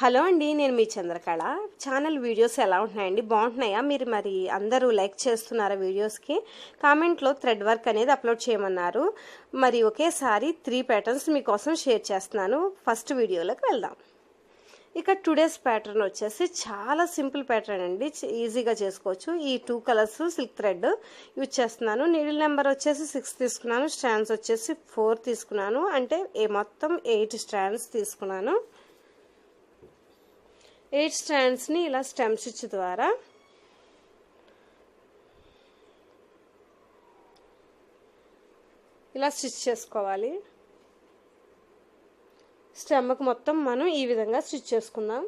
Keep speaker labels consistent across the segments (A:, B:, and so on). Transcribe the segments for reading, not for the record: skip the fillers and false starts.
A: Hello అండి, నేను మీ Chandrakala. Channel videos ఎలా ఉంటున్నాయండి? బాగుంటున్నాయా? మీరు మరి అందరూ లైక్ చేస్తున్నారా వీడియోస్కి? కామెంట్లో థ్రెడ్ వర్క్ అనేది అప్లోడ్ చేయమన్నారు. మరి ఒకేసారి 3 ప్యాటర్న్స్ మీకోసం షేర్ చేస్తున్నాను. ఫస్ట్ వీడియోలోకి వెళ్దాం. ఇక టుడేస్ ప్యాటర్న్ వచ్చేసి చాలా సింపుల్ ప్యాటర్న్ అండి, ఈజీగా చేసుకోవచ్చు. ఈ 2 కలర్స్ సిల్క్ థ్రెడ్ యూజ్ చేస్తున్నాను. నీడిల్ నెంబర్ వచ్చేసి 6 తీసుకున్నాను. స్ట్రాండ్స్ వచ్చేసి 4 తీసుకున్నాను. అంటే మొత్తం 8 స్ట్రాండ్స్ తీసుకున్నాను. 8 స్ట్రాండ్స్ని ఇలా స్టెమ్ స్టిచ్ ద్వారా ఇలా స్టిచ్ చేసుకోవాలి. స్టెమ్కి మొత్తం మనం ఈ విధంగా స్టిచ్ చేసుకుందాం.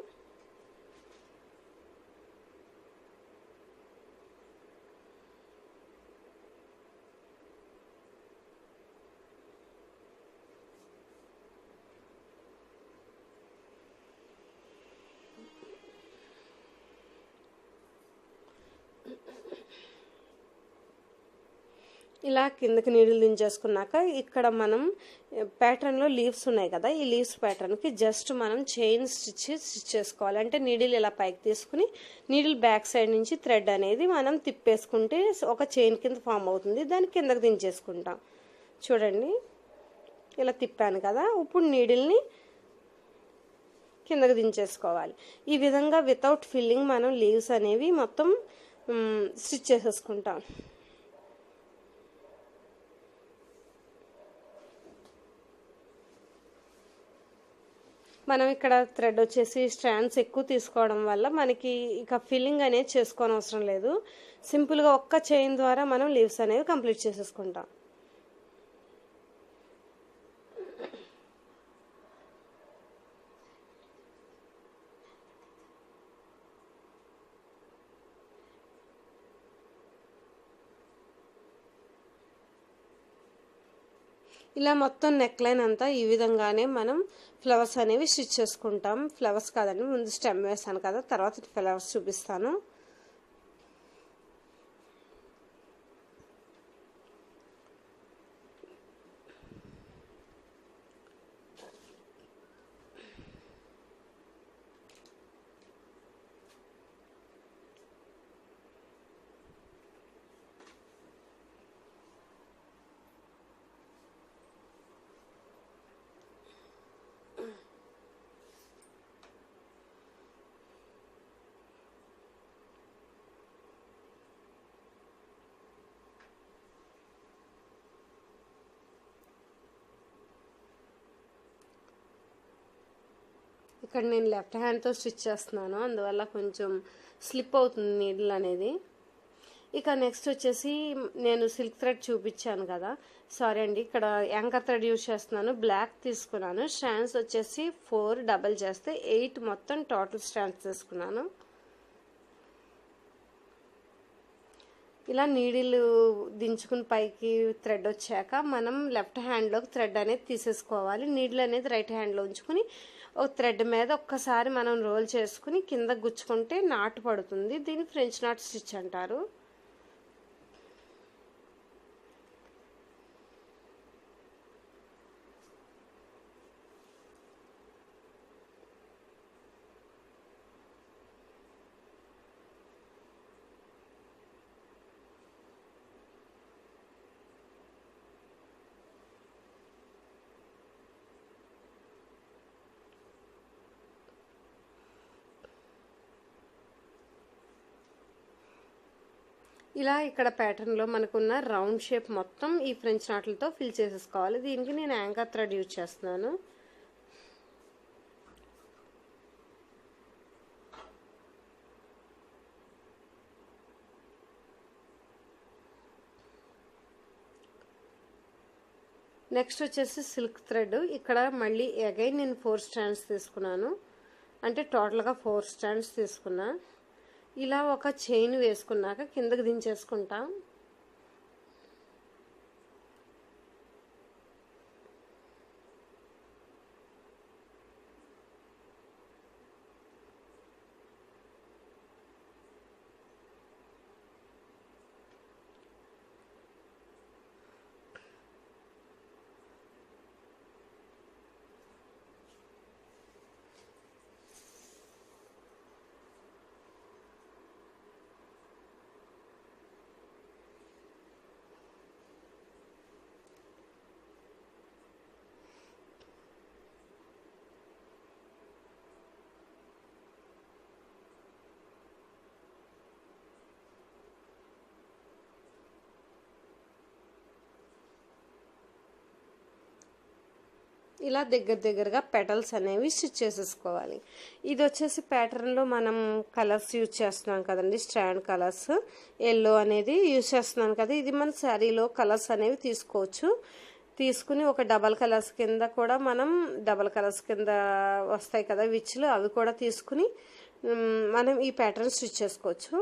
A: ఇలా కిందకి నీడిల్ దించేసుకున్నాక ఇక్కడ మనం ప్యాటర్న్లో లీవ్స్ ఉన్నాయి కదా, ఈ లీవ్స్ ప్యాటర్న్కి జస్ట్ మనం చైన్ స్టిచ్ చేసుకోవాలి. అంటే నీడిల్ ఇలా పైకి తీసుకుని నీడిల్ బ్యాక్ సైడ్ నుంచి థ్రెడ్ అనేది మనం తిప్పేసుకుంటే ఒక చైన్ కింద ఫామ్ అవుతుంది. దాన్ని కిందకి దించేసుకుంటాం. చూడండి, ఇలా తిప్పాను కదా. ఇప్పుడు నీడిల్ని కిందకి దించేసుకోవాలి. ఈ విధంగా వితౌట్ ఫిల్లింగ్ మనం లీవ్స్ అనేవి మొత్తం స్టిచ్ చేసేసుకుంటాం. మనం ఇక్కడ థ్రెడ్ వచ్చేసి స్ట్రాండ్స్ ఎక్కువ తీసుకోవడం వల్ల మనకి ఇక ఫిల్లింగ్ అనేది చేసుకోనవసరం లేదు. సింపుల్గా ఒక్క చైన్ ద్వారా మనం లీవ్స్ అనేవి కంప్లీట్ చేసేసుకుంటాం. ఇలా మొత్తం నెక్ లైన్ అంతా ఈ విధంగానే మనం ఫ్లవర్స్ అనేవి స్టిచ్ చేసుకుంటాం. ఫ్లవర్స్ కాదండి, ముందు స్టెమ్ వేసాను కదా, తర్వాత ఫ్లవర్స్ చూపిస్తాను. ఇక్కడ నేను లెఫ్ట్ హ్యాండ్తో స్టిచ్ చేస్తున్నాను, అందువల్ల కొంచెం స్లిప్ అవుతుంది నీడిల్ అనేది. ఇక నెక్స్ట్ వచ్చేసి నేను సిల్క్ థ్రెడ్ చూపించాను కదా, సారీ అండి, ఇక్కడ యాంకర్ థ్రెడ్ యూజ్ చేస్తున్నాను. బ్లాక్ తీసుకున్నాను. స్ట్రాండ్స్ వచ్చేసి 4 డబల్ చేస్తే 8 మొత్తం టోటల్ స్ట్రాండ్స్ తీసుకున్నాను. ఇలా నీడిల్ దించుకుని పైకి థ్రెడ్ వచ్చాక మనం లెఫ్ట్ హ్యాండ్లోకి థ్రెడ్ అనేది తీసేసుకోవాలి. నీడిల్ అనేది రైట్ హ్యాండ్లో ఉంచుకుని ఒక థ్రెడ్ మీద ఒక్కసారి మనం రోల్ చేసుకుని కింద గుచ్చుకుంటే నాటు పడుతుంది. దీన్ని ఫ్రెంచ్ నాట్ స్టిచ్ అంటారు. ఇలా ఇక్కడ ప్యాటర్న్లో మనకున్న రౌండ్ షేప్ మొత్తం ఈ ఫ్రెంచ్ నాట్లతో ఫిల్ చేసేసుకోవాలి. దీనికి నేను యాంకర్ థ్రెడ్ యూజ్ చేస్తున్నాను. నెక్స్ట్ వచ్చేసి సిల్క్ థ్రెడ్. ఇక్కడ మళ్ళీ అగైన్ నేను 4 స్ట్రాండ్స్ తీసుకున్నాను. అంటే టోటల్గా 4 స్ట్రాండ్స్ తీసుకున్నా. ఇలా ఒక చైన్ వేసుకున్నాక కిందకి దించేసుకుంటాం. ఇలా దగ్గరగా పెటల్స్ అనేవి స్టిచ్ చేసేసుకోవాలి. ఇది వచ్చేసి ప్యాటర్న్లో మనం కలర్స్ యూజ్ చేస్తున్నాం కదండి, స్ట్రాండ్ కలర్స్. ఎల్లో అనేది యూజ్ చేస్తున్నాను కదా, ఇది మన శారీలో కలర్స్ అనేవి తీసుకోవచ్చు. తీసుకుని ఒక డబల్ కలర్స్ కింద కూడా మనం డబల్ కలర్స్ కింద వస్తాయి కదా విచ్లు, అవి కూడా తీసుకుని మనం ఈ ప్యాటర్న్ స్టిచ్ చేసుకోవచ్చు.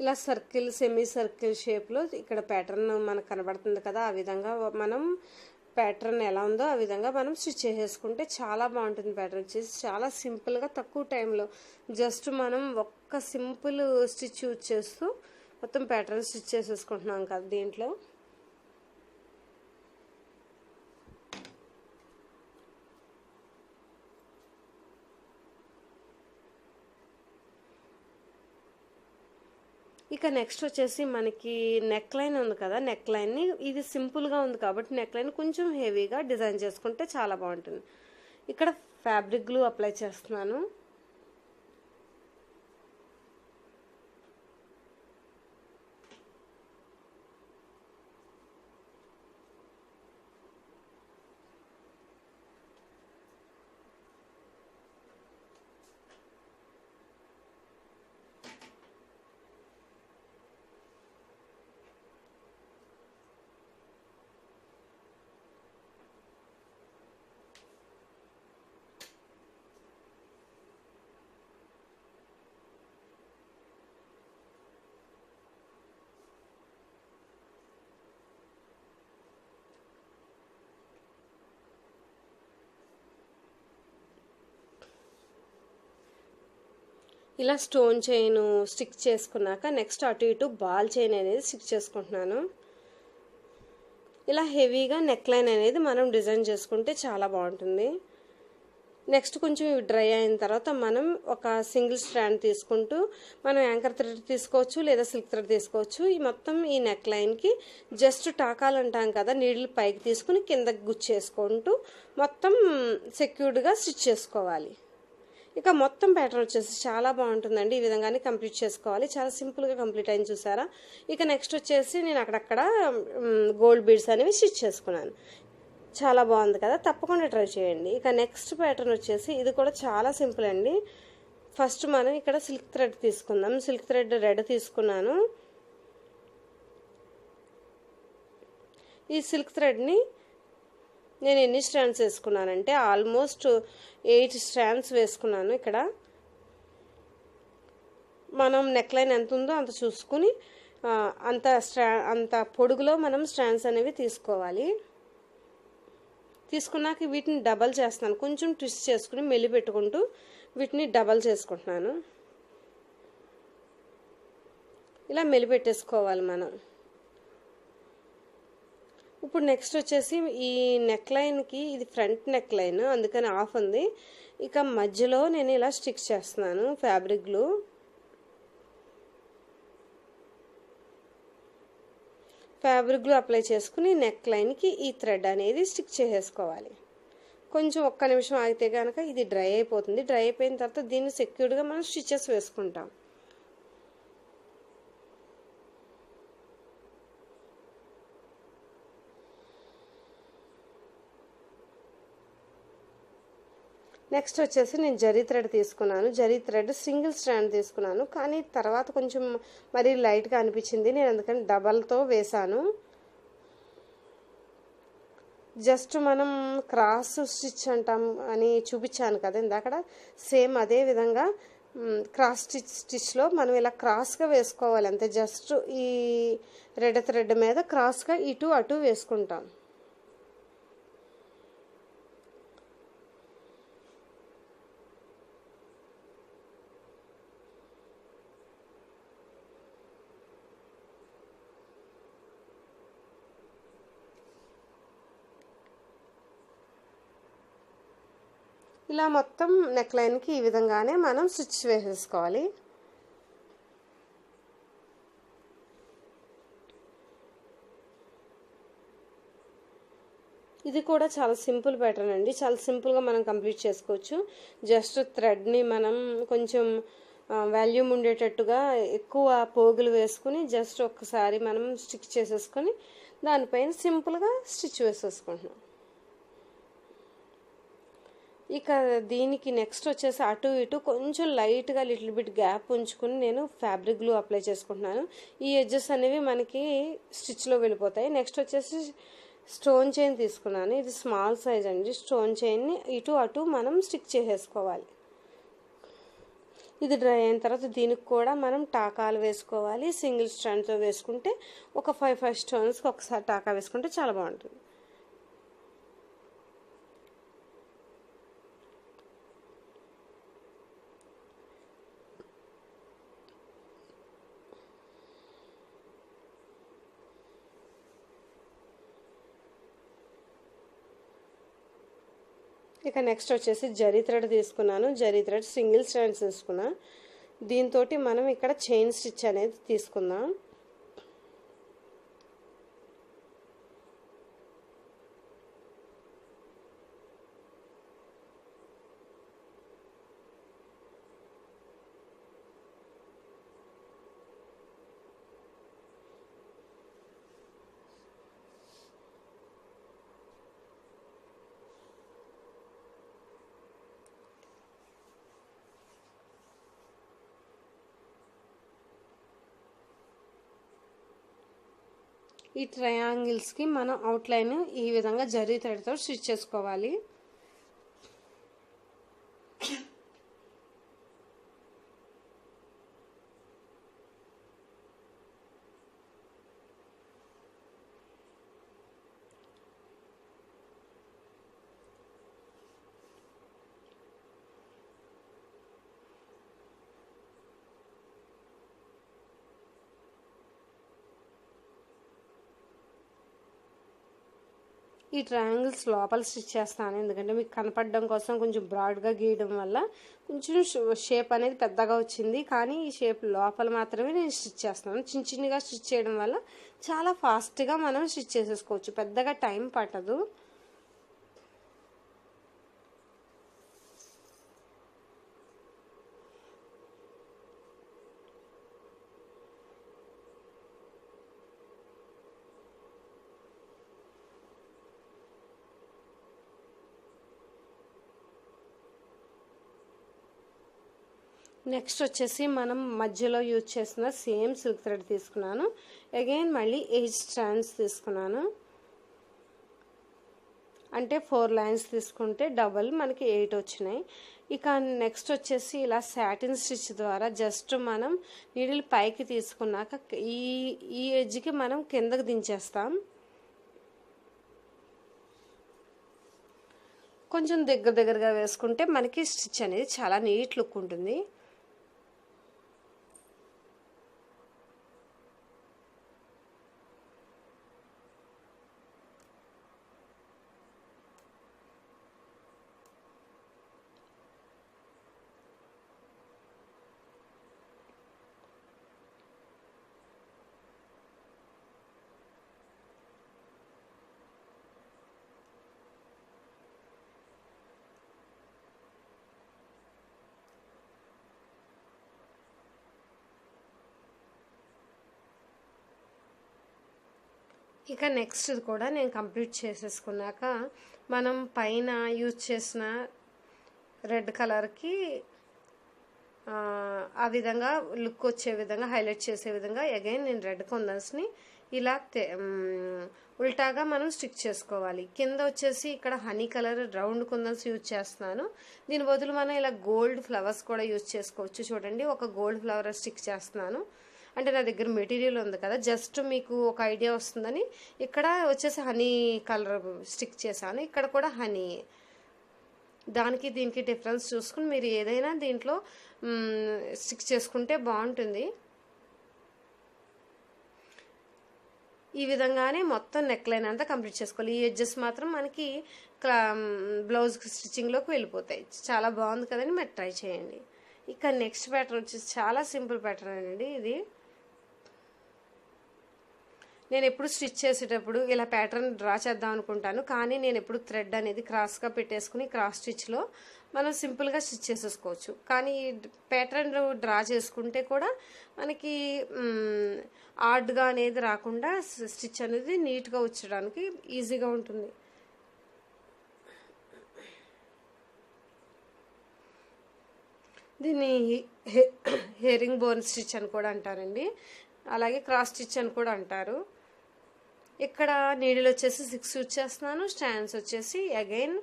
A: ఇలా సర్కిల్ సెమీ సర్కిల్ షేప్లో ఇక్కడ ప్యాటర్న్ మనకు కనబడుతుంది కదా, ఆ విధంగా మనం ప్యాటర్న్ ఎలా ఉందో ఆ విధంగా మనం స్టిచ్ చేసేసుకుంటే చాలా బాగుంటుంది. ప్యాటర్న్ వచ్చేసి చాలా సింపుల్గా తక్కువ టైంలో జస్ట్ మనం ఒక్క సింపుల్ స్టిచ్ యూజ్ చేస్తూ మొత్తం ప్యాటర్న్ స్టిచ్ చేసేసుకుంటున్నాం కదా దీంట్లో. ఇక నెక్స్ట్ వచ్చేసి మనకి నెక్ లైన్ ఉంది కదా, నెక్ లైన్ని ఇది సింపుల్గా ఉంది కాబట్టి నెక్ లైన్ కొంచెం హెవీగా డిజైన్ చేసుకుంటే చాలా బాగుంటుంది. ఇక్కడ ఫ్యాబ్రిక్ గ్లూ అప్లై చేస్తున్నాను. ఇలా స్టోన్ చైన్ స్టిక్ చేసుకున్నాక నెక్స్ట్ అటు ఇటు బాల్ చైన్ అనేది స్టిక్ చేసుకుంటున్నాను. ఇలా హెవీగా నెక్ లైన్ అనేది మనం డిజైన్ చేసుకుంటే చాలా బాగుంటుంది. నెక్స్ట్ కొంచెం ఇవి డ్రై అయిన తర్వాత మనం ఒక సింగిల్ స్ట్రాండ్ తీసుకుంటూ మనం యాంకర్ థ్రెడ్ తీసుకోవచ్చు లేదా సిల్క్ థ్రెడ్ తీసుకోవచ్చు. ఈ మొత్తం ఈ నెక్ లైన్కి జస్ట్ టాకాలు అంటాం కదా, నీడిల్ పైకి తీసుకుని కిందకి గుచ్చేసుకుంటూ మొత్తం సెక్యూర్డ్గా స్టిచ్ చేసుకోవాలి. ఇక మొత్తం ప్యాటర్న్ వచ్చేసి చాలా బాగుంటుందండి. ఈ విధంగానే కంప్లీట్ చేసుకోవాలి. చాలా సింపుల్గా కంప్లీట్ అయింది చూసారా. ఇక నెక్స్ట్ వచ్చేసి నేను అక్కడక్కడ గోల్డ్ బీడ్స్ అనేవి స్టిచ్ చేసుకున్నాను. చాలా బాగుంది కదా, తప్పకుండా ట్రై చేయండి. ఇక నెక్స్ట్ ప్యాటర్న్ వచ్చేసి ఇది కూడా చాలా సింపుల్ అండి. ఫస్ట్ మనం ఇక్కడ సిల్క్ థ్రెడ్ తీసుకుందాం. సిల్క్ థ్రెడ్ రెడ్ తీసుకున్నాను. ఈ సిల్క్ థ్రెడ్ని నేను ఎన్ని స్ట్రాండ్స్ వేసుకున్నానంటే ఆల్మోస్ట్ 8 స్ట్రాండ్స్ వేసుకున్నాను. ఇక్కడ మనం నెక్ లైన్ ఎంత ఉందో అంత చూసుకుని అంత పొడుగులో మనం స్ట్రాండ్స్ అనేవి తీసుకోవాలి. తీసుకున్నాక వీటిని డబల్ చేస్తున్నాను. కొంచెం ట్విస్ట్ చేసుకుని మెల్లి పెట్టుకుంటూ వీటిని డబల్ చేసుకుంటున్నాను. ఇలా మెల్లి పెట్టేసుకోవాలి మనం. ఇప్పుడు నెక్స్ట్ వచ్చేసి ఈ నెక్ లైన్కి ఇది ఫ్రంట్ నెక్ లైన్, అందుకని ఆఫ్ ఉంది. ఇక మధ్యలో నేను ఇలా స్టిక్ చేస్తున్నాను fabric glue. Fabric glue apply చేసుకుని నెక్ లైన్కి ఈ థ్రెడ్ అనేది స్టిక్ చేసేసుకోవాలి. కొంచెం ఒక్క నిమిషం ఆగితే కనుక ఇది డ్రై అయిపోతుంది. డ్రై అయిపోయిన తర్వాత దీన్ని సెక్యూర్డ్గా మనం స్టిచెస్ వేసుకుంటాం. నెక్స్ట్ వచ్చేసి నేను జరీ థ్రెడ్ తీసుకున్నాను. జరీ థ్రెడ్ సింగిల్ స్ట్రాండ్ తీసుకున్నాను, కానీ తర్వాత కొంచెం మరీ లైట్గా అనిపించింది, నేను అందుకని డబల్తో వేసాను. జస్ట్ మనం క్రాస్ స్టిచ్ అంటాం అని చూపించాను కదా ఇందాక, సేమ్ అదే విధంగా క్రాస్ స్టిచ్లో మనం ఇలా క్రాస్గా వేసుకోవాలి అంతే. జస్ట్ ఈ రెడ్ థ్రెడ్ మీద క్రాస్గా ఇటు అటు వేసుకుంటాం. ఇలా మొత్తం నెక్ లైన్కి ఈ విధంగానే మనం స్టిచ్ వేసేసుకోవాలి. ఇది కూడా చాలా సింపుల్ ప్యాటర్న్ అండి. చాలా సింపుల్గా మనం కంప్లీట్ చేసుకోవచ్చు. జస్ట్ థ్రెడ్ని మనం కొంచెం వాల్యూమ్ ఉండేటట్టుగా ఎక్కువ పోగులు వేసుకుని జస్ట్ ఒక్కసారి మనం స్టిచ్ చేసేసుకొని దానిపైన సింపుల్గా స్టిచ్ వేసేసుకుంటున్నాం. ఇక దీనికి నెక్స్ట్ వచ్చేసి అటు ఇటు కొంచెం లైట్గా లిటిల్ బిట్ గ్యాప్ ఉంచుకుని నేను ఫ్యాబ్రిక్ గ్లూ అప్లై చేసుకుంటున్నాను. ఈ ఎడ్జెస్ అనేవి మనకి స్టిచ్లో వెళ్ళిపోతాయి. నెక్స్ట్ వచ్చేసి స్టోన్ చైన్ తీసుకున్నాను. ఇది స్మాల్ సైజ్ అండి. స్టోన్ చైన్ని ఇటు అటు మనం స్టిక్ చేసేసుకోవాలి. ఇది డ్రై అయిన తర్వాత దీనికి కూడా మనం టాకాలు వేసుకోవాలి. సింగిల్ స్టాండ్తో వేసుకుంటే ఒక 5 స్టోన్స్కి ఒకసారి టాకా వేసుకుంటే చాలా బాగుంటుంది. ఇక నెక్స్ట్ వచ్చేసి జరీ థ్రెడ్ తీసుకున్నాను. జరీ థ్రెడ్ సింగిల్ స్టాండ్స్ తీసుకున్నా. దీంతో మనం ఇక్కడ చైన్ స్టిచ్ అనేది తీసుకుందాం. ఈ ట్రయాంగిల్స్కి మనం అవుట్లైన్ ఈ విధంగా జరీ థ్రెడ్తో స్టిచ్ చేసుకోవాలి. ఈ ట్రయాంగిల్స్ లోపల స్టిచ్ చేస్తాను, ఎందుకంటే మీకు కనపడడం కోసం కొంచెం బ్రాడ్గా గీయడం వల్ల కొంచెం షేప్ అనేది పెద్దగా వచ్చింది. కానీ ఈ షేప్ లోపల మాత్రమే నేను స్టిచ్ చేస్తాను. చిన్న చిన్నగా స్టిచ్ చేయడం వల్ల చాలా ఫాస్ట్గా మనం స్టిచ్ చేసేసుకోవచ్చు, పెద్దగా టైం పట్టదు. నెక్స్ట్ వచ్చేసి మనం మధ్యలో యూజ్ చేసిన సేమ్ సిల్క్ థ్రెడ్ తీసుకున్నాను. అగైన్ మళ్ళీ 8 స్ట్రాండ్స్ తీసుకున్నాను. అంటే 4 లైన్స్ తీసుకుంటే డబల్ మనకి 8 వచ్చినాయి. ఇక నెక్స్ట్ వచ్చేసి ఇలా సాటిన్ స్టిచ్ ద్వారా జస్ట్ మనం నీడిల్ పైకి తీసుకున్నాక ఈ ఎడ్జ్కి మనం కిందకి దించేస్తాం. కొంచెం దగ్గరగా వేసుకుంటే మనకి స్టిచ్ అనేది చాలా నీట్ లుక్ ఉంటుంది. ఇక నెక్స్ట్ కూడా నేను కంప్లీట్ చేసేసుకున్నాక మనం పైన యూజ్ చేసిన రెడ్ కలర్కి ఆ విధంగా లుక్ వచ్చే విధంగా హైలైట్ చేసే విధంగా అగైన్ నేను రెడ్ కుందన్స్ని ఇలా ఉల్టాగా మనం స్టిక్ చేసుకోవాలి. కింద వచ్చేసి ఇక్కడ హనీ కలర్ రౌండ్ కుందన్స్ యూజ్ చేస్తున్నాను. దీని బదులు మనం ఇలా గోల్డ్ ఫ్లవర్స్ కూడా యూజ్ చేసుకోవచ్చు. చూడండి, ఒక గోల్డ్ ఫ్లవర్ స్టిక్ చేస్తున్నాను. అంటే నా దగ్గర మెటీరియల్ ఉంది కదా, జస్ట్ మీకు ఒక ఐడియా వస్తుందని ఇక్కడ వచ్చేసి హనీ కలర్ స్టిక్ చేశాను. ఇక్కడ కూడా హనీ. దానికి దీనికి డిఫరెన్స్ చూసుకుని మీరు ఏదైనా దీంట్లో స్టిక్ చేసుకుంటే బాగుంటుంది. ఈ విధంగానే మొత్తం నెక్ లైన్ అంతా కంప్లీట్ చేసుకోవాలి. ఈ ఎడ్జెస్ మాత్రం మనకి బ్లౌజ్ స్టిచ్చింగ్లోకి వెళ్ళిపోతాయి. చాలా బాగుంది కదండి, మీరు ట్రై చేయండి. ఇక నెక్స్ట్ ప్యాటర్న్ వచ్చేసి చాలా సింపుల్ ప్యాటర్న్ అండి. ఇది నేను ఎప్పుడు స్టిచ్ చేసేటప్పుడు ఇలా ప్యాటర్న్ డ్రా చేద్దాం అనుకుంటాను, కానీ నేను ఎప్పుడు థ్రెడ్ అనేది క్రాస్గా పెట్టేసుకుని క్రాస్ స్టిచ్లో మనం సింపుల్గా స్టిచ్ చేసేసుకోవచ్చు. కానీ ప్యాటర్న్ డ్రా చేసుకుంటే కూడా మనకి ఆర్డ్గా అనేది రాకుండా స్టిచ్ అనేది నీట్గా వచ్చడానికి ఈజీగా ఉంటుంది. దీన్ని హెరింగ్ బోన్ స్టిచ్ అని కూడా అంటారండి, అలాగే క్రాస్ స్టిచ్ అని కూడా అంటారు. ఇక్కడ నీడిల్ వచ్చేసి 6 యూజ్ చేస్తున్నాను, స్టాండ్స్ వచ్చేసి అగైన్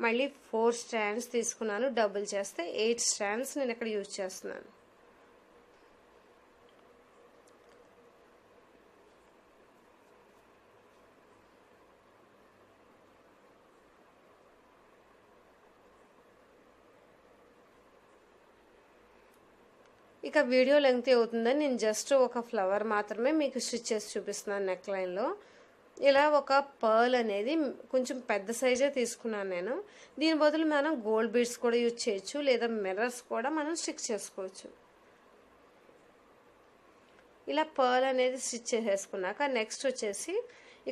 A: మళ్ళీ 4 స్టాండ్స్ తీసుకున్నాను, డబుల్ చేస్తే 8 స్టాండ్స్ నేను ఇక్కడ యూజ్ చేస్తున్నాను. ఇక వీడియో లెంగ్త్ అవుతుందని నేను జస్ట్ ఒక ఫ్లవర్ మాత్రమే మీకు స్టిచ్ చేసి చూపిస్తున్నాను నెక్ లైన్లో. ఇలా ఒక పర్ల్ అనేది కొంచెం పెద్ద సైజే తీసుకున్నాను నేను. దీని బదులు మనం గోల్డ్ బీడ్స్ కూడా యూజ్ చేయొచ్చు, లేదా మిర్రర్స్ కూడా మనం స్టిక్ చేసుకోవచ్చు. ఇలా పర్ల్ అనేది స్టిచ్ చేసేసుకున్నాక నెక్స్ట్ వచ్చేసి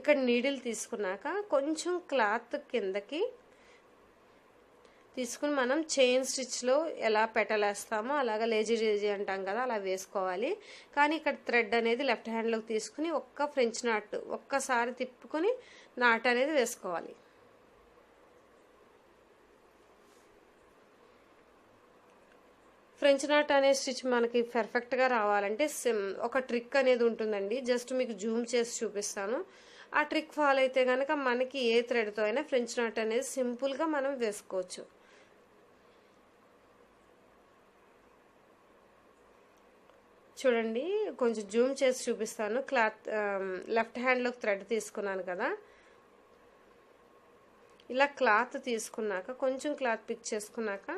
A: ఇక్కడ నీడిల్ తీసుకున్నాక కొంచెం క్లాత్ కిందకి తీసుకుని మనం చైన్ స్టిచ్లో ఎలా పెట్టలేస్తామో అలాగా లేజీ అంటాం కదా, అలా వేసుకోవాలి. కానీ ఇక్కడ థ్రెడ్ అనేది లెఫ్ట్ హ్యాండ్లోకి తీసుకుని ఒక్క ఫ్రెంచ్ నాట్ ఒక్కసారి తిప్పుకొని నాట్ అనేది వేసుకోవాలి. ఫ్రెంచ్ నాట్ అనే స్టిచ్ మనకి పర్ఫెక్ట్గా రావాలంటే ఒక ట్రిక్ అనేది ఉంటుందండి, జస్ట్ మీకు జూమ్ చేసి చూపిస్తాను. ఆ ట్రిక్ ఫాలో అయితే కనుక మనకి ఏ థ్రెడ్తో అయినా ఫ్రెంచ్ నాట్ అనేది సింపుల్గా మనం వేసుకోవచ్చు. చూడండి, కొంచెం జూమ్ చేసి చూపిస్తాను. క్లాత్ లెఫ్ట్ హ్యాండ్లోకి థ్రెడ్ తీసుకున్నాను కదా, ఇలా క్లాత్ తీసుకున్నాక కొంచెం క్లాత్ పిక్ చేసుకున్నాక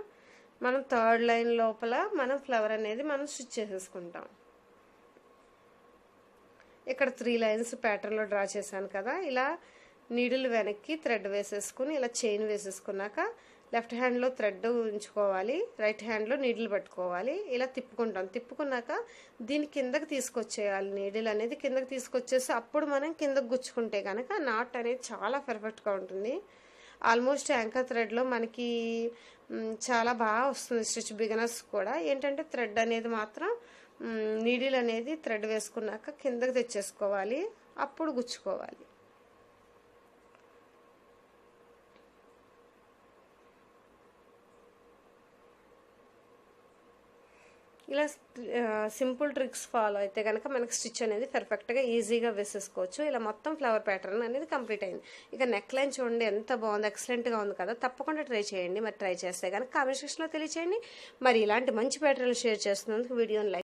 A: మనం థర్డ్ లైన్ లోపల మనం ఫ్లవర్ అనేది మనం స్టిచ్ చేసేసుకుంటాం. ఇక్కడ 3 లైన్స్ ప్యాటర్న్లో డ్రా చేశాను కదా, ఇలా నీడిల్ వెనక్కి థ్రెడ్ వేసేసుకుని ఇలా చైన్ వేసేసుకున్నాక లెఫ్ట్ హ్యాండ్లో థ్రెడ్ ఉంచుకోవాలి, రైట్ హ్యాండ్లో నీడిల్ పట్టుకోవాలి. ఇలా తిప్పుకుంటాం. తిప్పుకున్నాక దీని కిందకి తీసుకొచ్చేయాలి, నీడిల్ అనేది కిందకి తీసుకొచ్చేసి అప్పుడు మనం కిందకు గుచ్చుకుంటే కనుక నాట్ అనేది చాలా పర్ఫెక్ట్గా ఉంటుంది. ఆల్మోస్ట్ యాంకర్ థ్రెడ్లో మనకి చాలా బాగా వస్తుంది స్టిచ్. బిగినర్స్ కూడా ఏంటంటే థ్రెడ్ అనేది మాత్రం నీడిల్ అనేది థ్రెడ్ వేసుకున్నాక కిందకి తెచ్చేసుకోవాలి, అప్పుడు గుచ్చుకోవాలి. ఇలా సింపుల్ ట్రిక్స్ ఫాలో అయితే కనుక మనకి స్టిచ్ అనేది పర్ఫెక్ట్గా ఈజీగా వేసేసుకోవచ్చు. ఇలా మొత్తం ఫ్లవర్ ప్యాటర్న్ అనేది కంప్లీట్ అయింది. ఇక నెక్ లైన్ చూడండి ఎంత బాగుంది, ఎక్సలెంట్గా ఉంది కదా. తప్పకుండా ట్రై చేయండి. మరి ట్రై చేస్తే కనుక కామెంట్ సెక్షన్లో తెలియచేయండి. మరి ఇలాంటి మంచి ప్యాటర్న్లు షేర్ చేస్తున్నందుకు వీడియోని లైక్